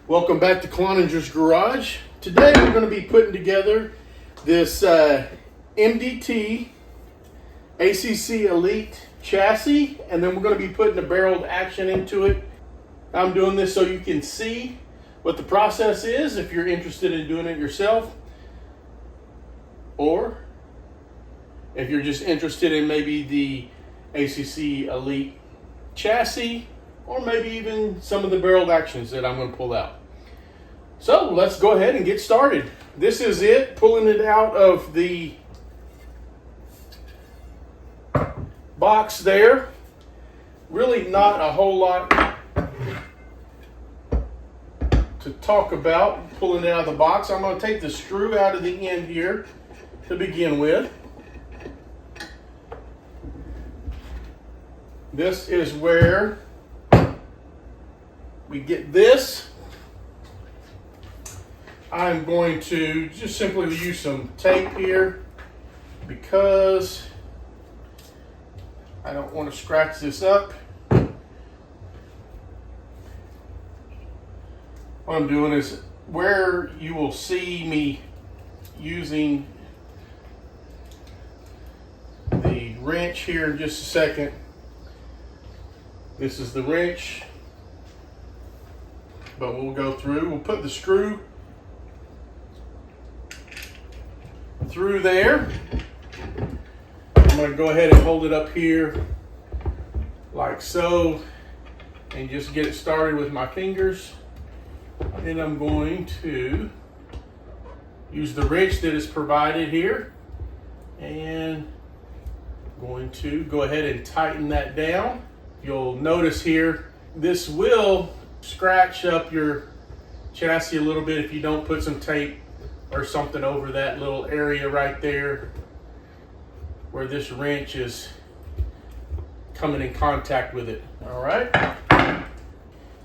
Welcome back to Cloninger's Garage. Today we're going to be putting together this MDT ACC Elite Chassis, and then we're going to be putting a barreled action into it. I'm doing this so you can see what the process is if you're interested in doing it yourself, or if you're just interested in maybe the ACC Elite Chassis, or maybe even some of the barreled actions that I'm going to pull out. So let's go ahead and get started. This is it, pulling it out of the box there. Really not a whole lot to talk about pulling it out of the box. I'm going to take the screw out of the end here to begin with. This is where we get this. I'm going to just simply use some tape here because I don't want to scratch this up. What I'm doing is where you will see me using the wrench here in just a second. This is the wrench, but we'll go through. We'll put the screw through there. I'm going to go ahead and hold it up here like so and just get it started with my fingers. Then I'm going to use the wrench that is provided here and I'm going to go ahead and tighten that down. You'll notice here this will scratch up your chassis a little bit if you don't put some tape or something over that little area right there where this wrench is coming in contact with it. All right,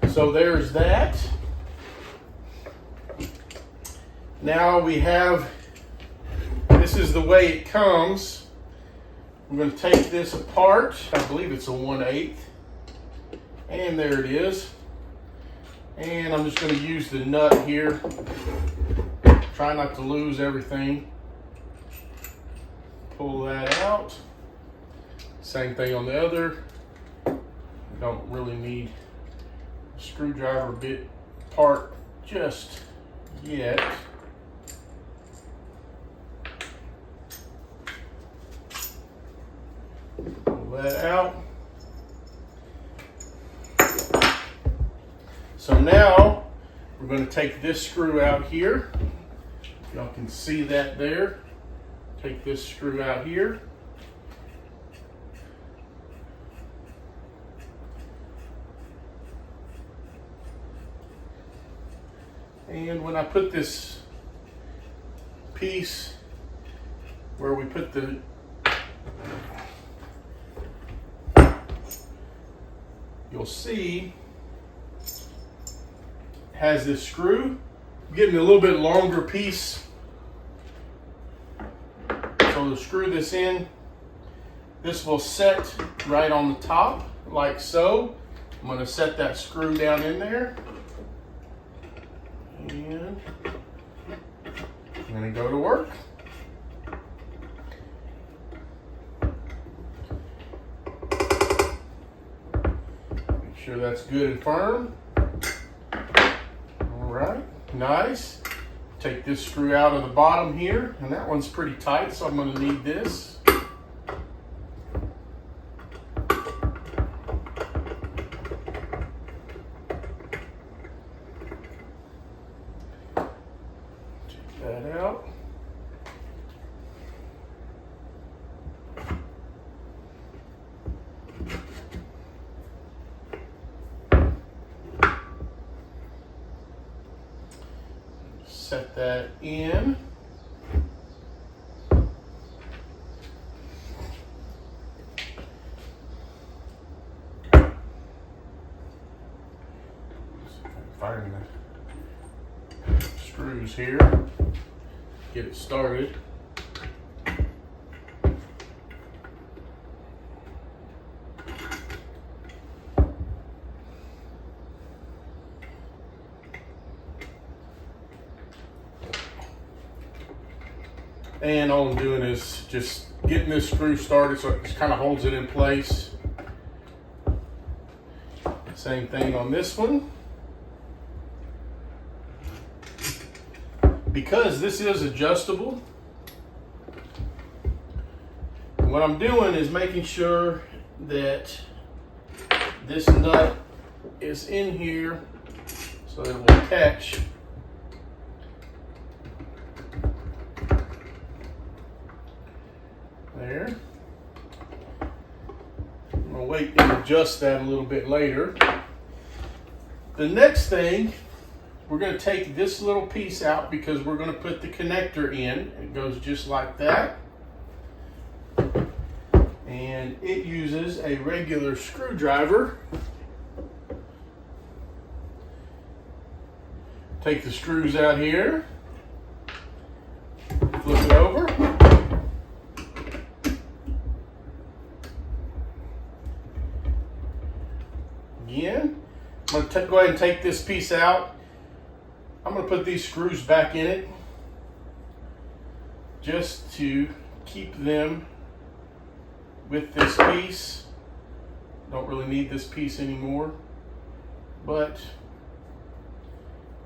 so there's that. Now we have, this is the way it comes. I'm going to take this apart. I believe it's a 1/8, and there it is. And I'm just going to use the nut here. Try not to lose everything. Pull that out. Same thing on the other. Don't really need a screwdriver bit part just yet. Pull that out. So now we're going to take this screw out here. Y'all can see that there. Take this screw out here. And when I put this piece where we put the you'll see has this screw. I'm getting a little bit longer piece. So to screw this in, this will set right on the top like so. I'm going to set that screw down in there. And I'm going to go to work. Make sure that's good and firm. All right, nice. Take this screw out of the bottom here, and that one's pretty tight, so I'm going to need this. Take that out. Set that in. Find the screws here. Get it started. And all I'm doing is just getting this screw started so it just kind of holds it in place. Same thing on this one. Because this is adjustable, what I'm doing is making sure that this nut is in here so that it will catch. There. I'm going to wait and adjust that a little bit later. The next thing, we're going to take this little piece out because we're going to put the connector in. It goes just like that. And it uses a regular screwdriver. Take the screws out here. Flip it over. Again, I'm going to go ahead and take this piece out. I'm going to put these screws back in it just to keep them with this piece. Don't really need this piece anymore, but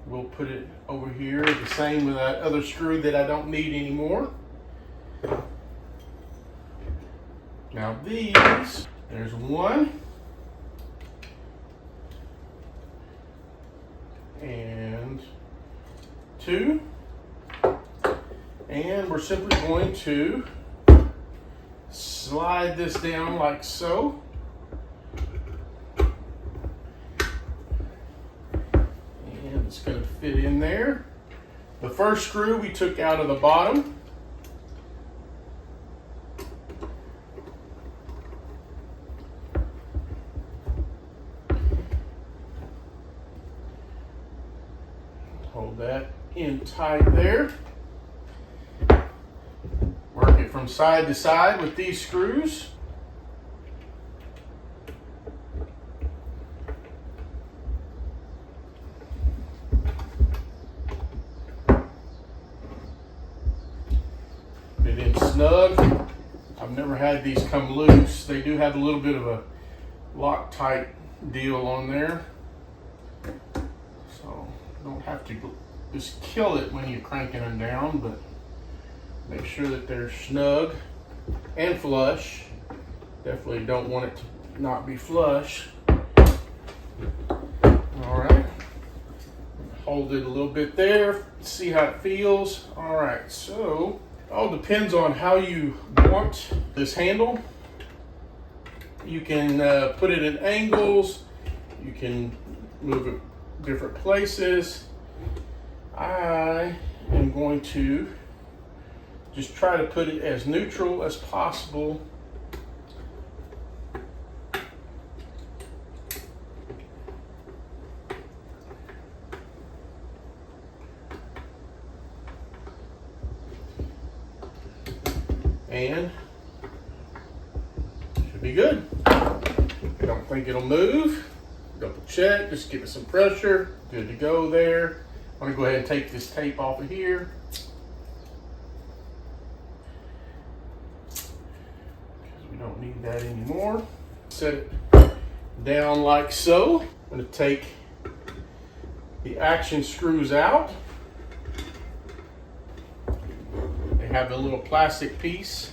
we'll put it over here. The same with that other screw that I don't need anymore. Now these, there's one. And two. And we're simply going to slide this down like so. And it's going to fit in there. The first screw we took out of the bottom. Hold that in tight there. Work it from side to side with these screws. Get it in snug. I've never had these come loose. They do have a little bit of a Loctite deal on there. So don't have to just kill it when you're cranking them down, but make sure that they're snug and flush. Definitely don't want it to not be flush. All right. Hold it a little bit there, see how it feels. All right, so it all depends on how you want this handle. You can put it in angles. You can move it different places. I am going to just try to put it as neutral as possible. And should be good. I don't think it'll move. Double check, just give it some pressure. Good to go there. I'm gonna go ahead and take this tape off of here. Because we don't need that anymore. Set it down like so. I'm gonna take the action screws out. They have a little plastic piece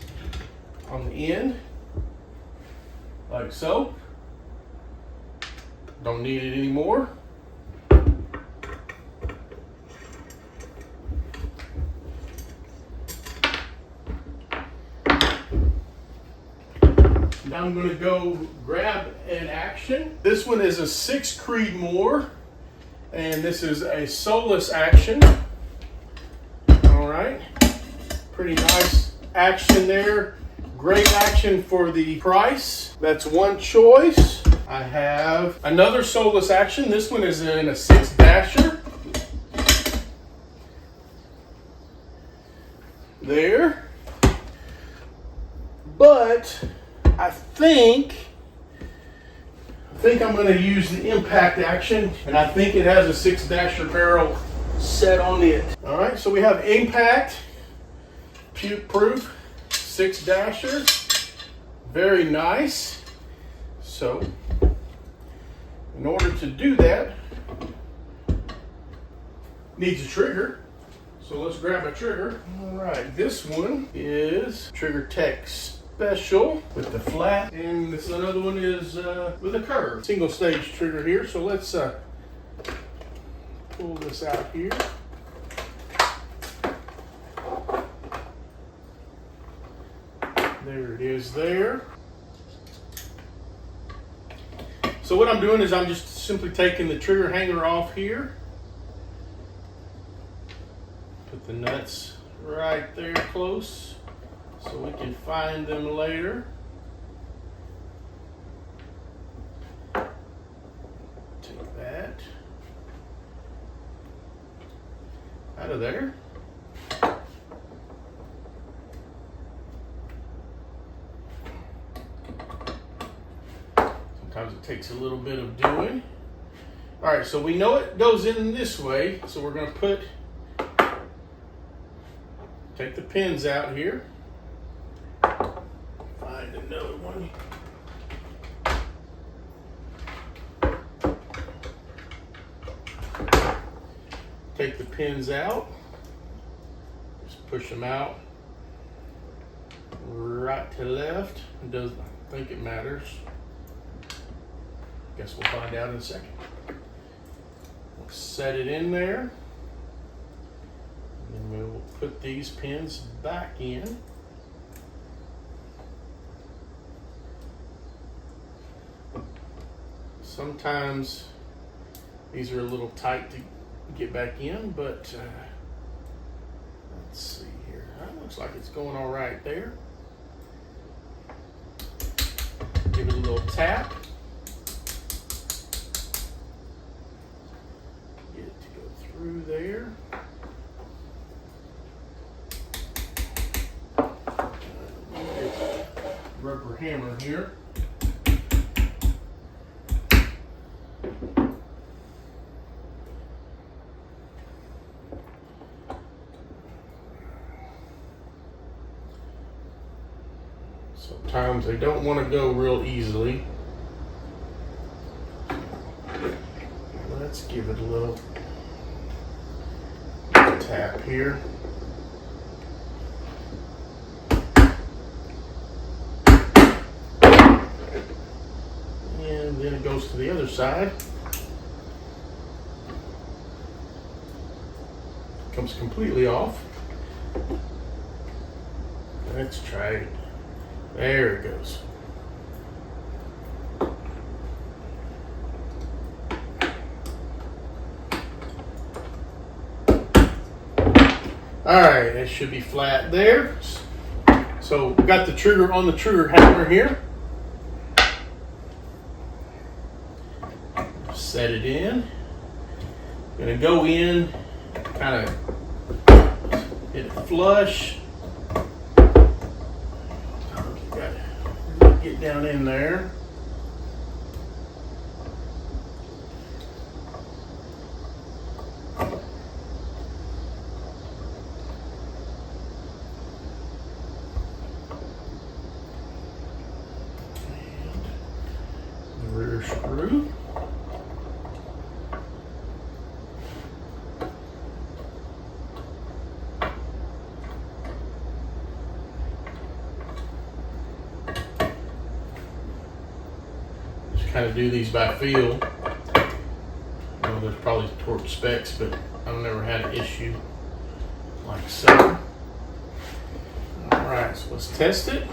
on the end, like so. Don't need it anymore. Now I'm going to go grab an action. This one is a 6 Creedmoor, and this is a soulless action. All right, pretty nice action there. Great action for the price. That's one choice. I have another soulless action. This one is in a 6-dasher. There. But I think I'm going to use the impact action, and I think it has a 6-dasher barrel set on it. All right, so we have impact puke proof 6-dasher. Very nice. So in order to do that, needs a trigger. So let's grab a trigger. All right, this one is Trigger Tech Special with the flat, and this another one is with a curve. Single stage trigger here. So let's pull this out here. There it is there. So what I'm doing is I'm just simply taking the trigger hanger off here. Put the nuts right there close so we can find them later. Take that out of there. Sometimes it takes a little bit of doing. All right, so we know it goes in this way, so we're going to take the pins out here. Find another one. Take the pins out. Just push them out right to left. It doesn't think it matters. Guess we'll find out in a second. We'll set it in there. And then we'll put these pins back in. Sometimes these are a little tight to get back in, but let's see here. That looks like it's going all right there. Give it a little tap. Get it to go through there. Rubber hammer here. Sometimes they don't want to go real easily. Let's give it a little tap here. And then it goes to the other side. Comes completely off. Let's try it. There it goes. All right, it should be flat there. So we got the trigger on the trigger hanger here. Set it in. Gonna go in, kind of hit it flush. Get down in there. And the rear screw. Kind of do these by feel. I know there's probably torque specs, but I've never had an issue like so. All right, so let's test it.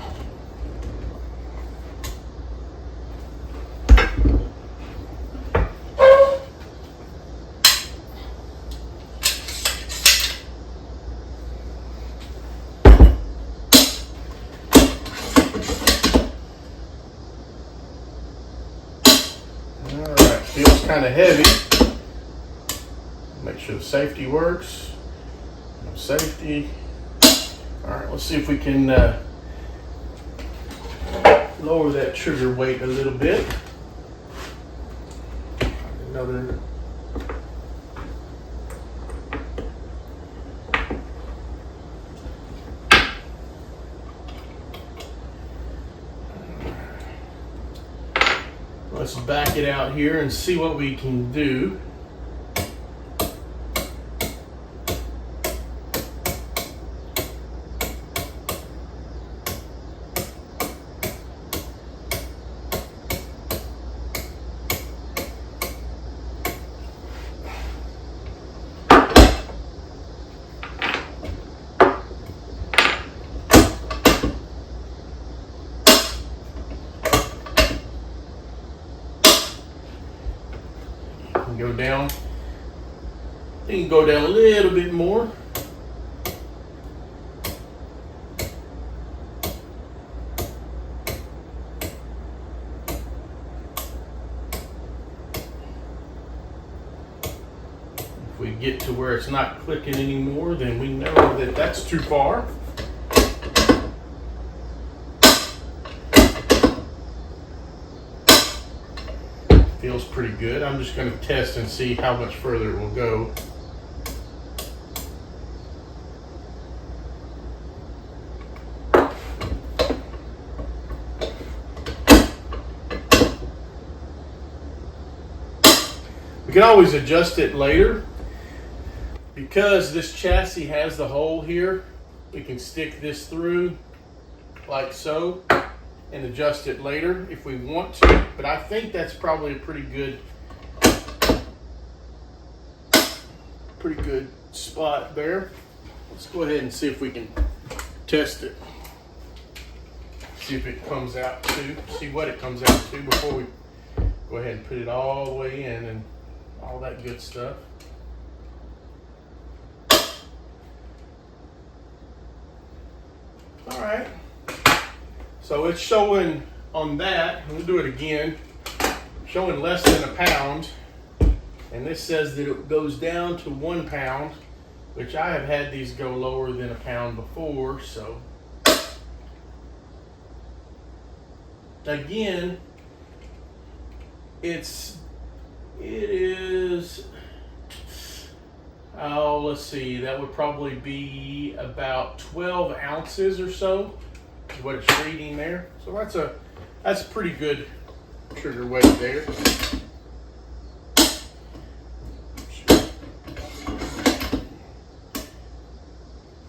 Alright, feels kind of heavy. Make sure the safety works. No safety. Alright, let's see if we can lower that trigger weight a little bit. Another. back it out here and see what we can do. Go down. You can go down a little bit more. If we get to where it's not clicking anymore, then we know that that's too far. Feels pretty good. I'm just going to test and see how much further it will go. We can always adjust it later. Because this chassis has the hole here, we can stick this through like so and adjust it later if we want to, but I think that's probably a pretty good spot there. Let's go ahead and see if we can test it. See if it comes out to, see what it comes out to before we go ahead and put it all the way in and all that good stuff. All right. So it's showing on that, we'll do it again, showing less than a pound. And this says that it goes down to 1 pound, which I have had these go lower than a pound before. So again, it is, oh, let's see, that would probably be about 12 ounces or so. What it's reading there, so that's a pretty good trigger weight there.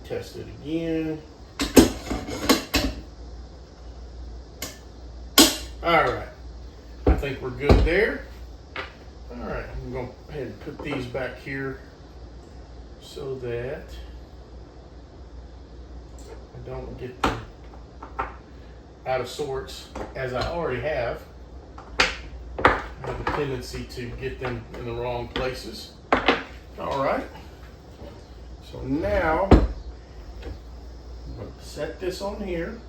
Test it again. All right, I think we're good there. All right, I'm going to go ahead and put these back here so that I don't get them out of sorts, as I already have. I have a tendency to get them in the wrong places. All right, so now I'm going to set this on here.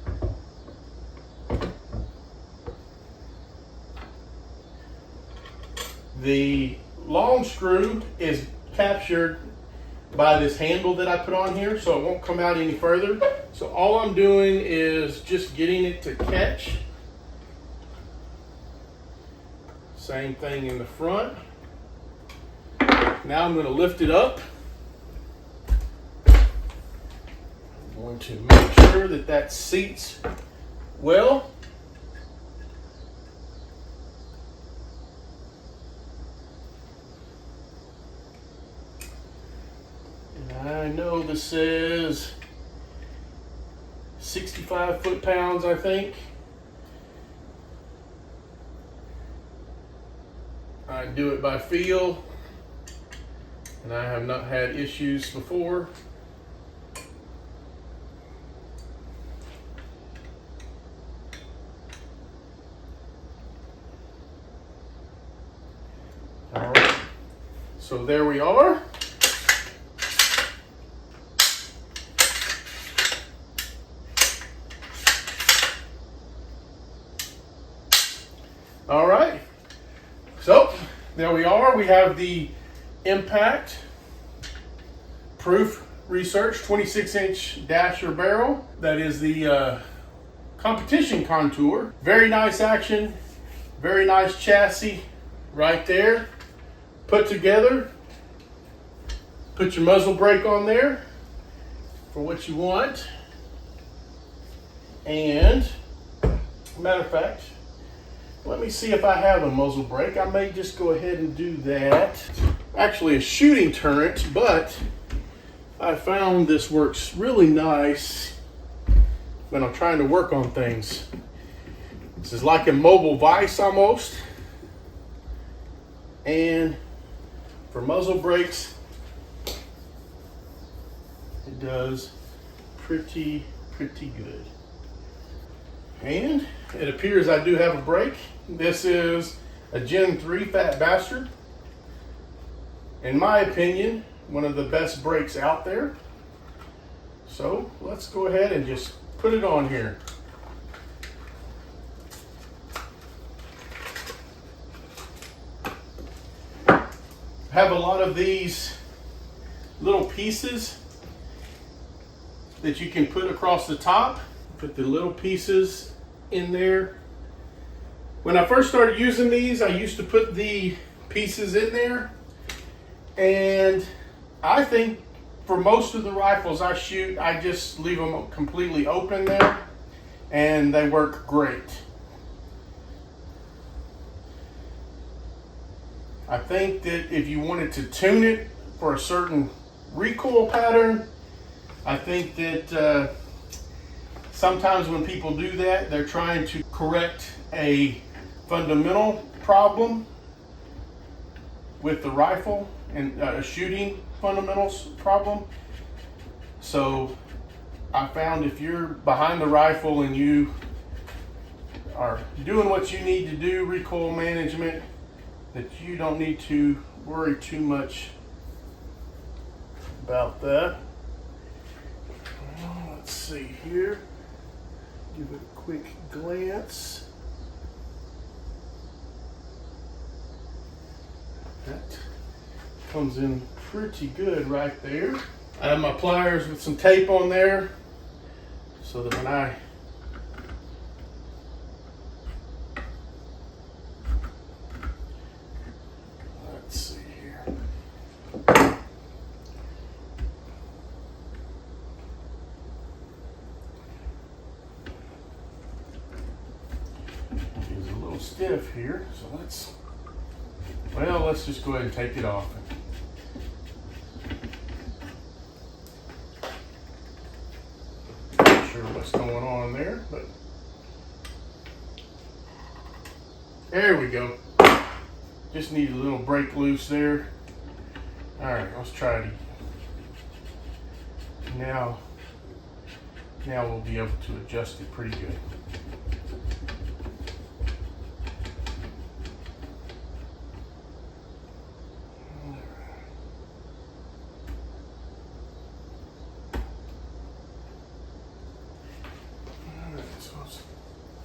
The long screw is captured by this handle that I put on here, so it won't come out any further. So all I'm doing is just getting it to catch. Same thing in the front. Now I'm going to lift it up. I'm going to make sure that that seats well. I know this says 65 foot-pounds, I think. I do it by feel, and I have not had issues before. All right, so there we are. All right, so there we are. We have the impact proof research 26-inch dasher barrel. That is the competition contour. Very nice action, very nice chassis right there. Put together. Put your muzzle brake on there for what you want. And matter of fact, let me see if I have a muzzle brake. I may just go ahead and do that. Actually a shooting turret, but I found this works really nice when I'm trying to work on things. This is like a mobile vise almost. And for muzzle brakes, it does pretty good. And it appears I do have a brake. This is a Gen 3 Fat Bastard. In my opinion, one of the best brakes out there. So let's go ahead and just put it on here. I have a lot of these little pieces that you can put across the top. Put the little pieces in there. When I first started using these, I used to put the pieces in there, and I think for most of the rifles I shoot, I just leave them completely open there, and they work great. I think that if you wanted to tune it for a certain recoil pattern, I think that sometimes when people do that, they're trying to correct a fundamental problem with the rifle and a shooting fundamentals problem. So I found if you're behind the rifle and you are doing what you need to do, recoil management, that you don't need to worry too much about that. Well, let's see here. Give it a quick glance. That comes in pretty good right there. I have my pliers with some tape on there so that when I let's see here. It's a little stiff here, so let's just go ahead and take it off. Not sure what's going on there, but there we go. Just need a little break loose there. All right, let's try it again. Now we'll be able to adjust it pretty good.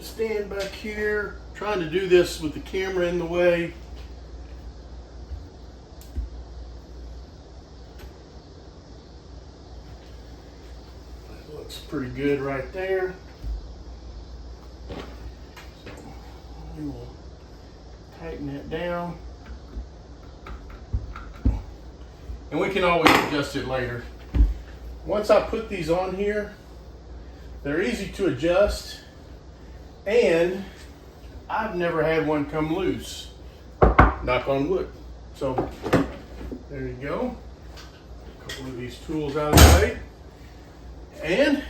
Stand back here, trying to do this with the camera in the way. That looks pretty good right there. So we will tighten that down. And we can always adjust it later. Once I put these on here, they're easy to adjust. And I've never had one come loose, knock on wood. So there you go. A couple of these tools out of the way. And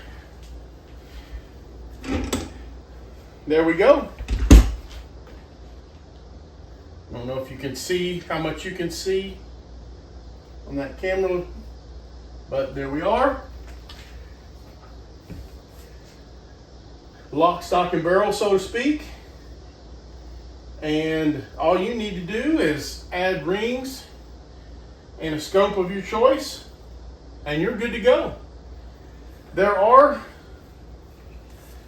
there we go. I don't know if you can see how much you can see on that camera, but there we are. Lock, stock, and barrel, so to speak. And all you need to do is add rings and a scope of your choice, and you're good to go. There are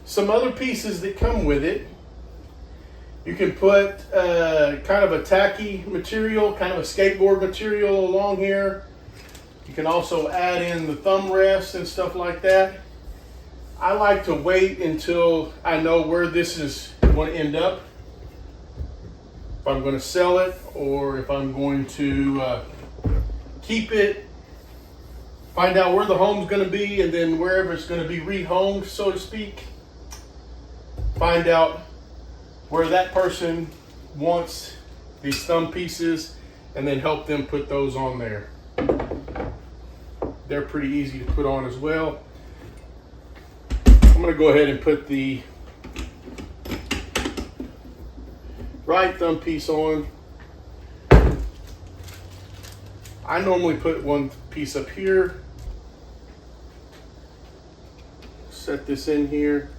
some other pieces that come with it. You can put kind of a tacky material, kind of a skateboard material along here. You can also add in the thumb rest and stuff like that. I like to wait until I know where this is going to end up. If I'm going to sell it or if I'm going to keep it, find out where the home's going to be, and then wherever it's going to be rehomed, so to speak, find out where that person wants these thumb pieces and then help them put those on there. They're pretty easy to put on as well. I'm going to go ahead and put the right thumb piece on. I normally put one piece up here. Set this in here.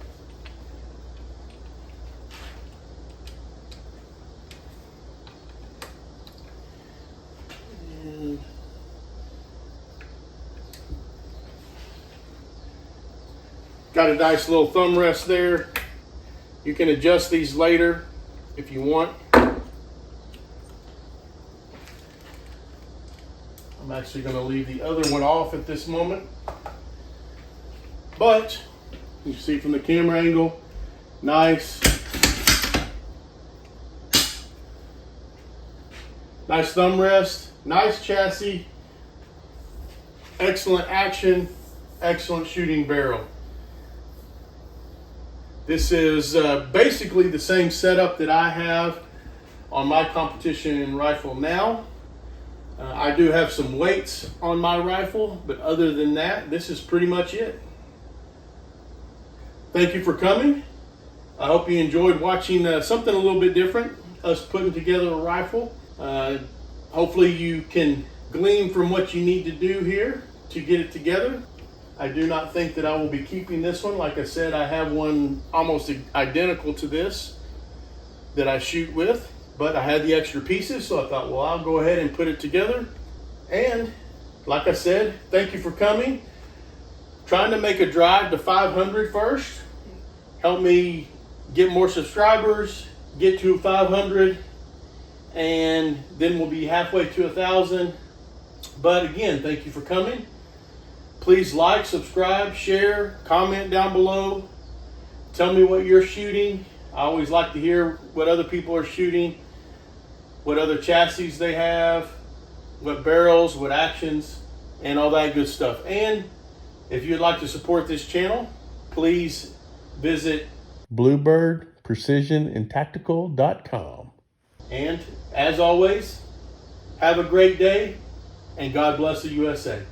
And got a nice little thumb rest there. You can adjust these later if you want. I'm actually going to leave the other one off at this moment. But you see from the camera angle, nice thumb rest, nice chassis, excellent action, excellent shooting barrel. This is basically the same setup that I have on my competition rifle now. I do have some weights on my rifle, but other than that, this is pretty much it. Thank you for coming. I hope you enjoyed watching something a little bit different, us putting together a rifle. Hopefully you can glean from what you need to do here to get it together. I do not think that I will be keeping this one. Like I said, I have one almost identical to this that I shoot with, but I had the extra pieces, so I thought, well, I'll go ahead and put it together. And like I said, thank you for coming. Trying to make a drive to 500 first. Help me get more subscribers, get to 500, and then we'll be halfway to 1,000. But again, thank you for coming. Please like, subscribe, share, comment down below. Tell me what you're shooting. I always like to hear what other people are shooting, what other chassis they have, what barrels, what actions, and all that good stuff. And if you'd like to support this channel, please visit bluebirdprecisionandtactical.com. And as always, have a great day, and God bless the USA.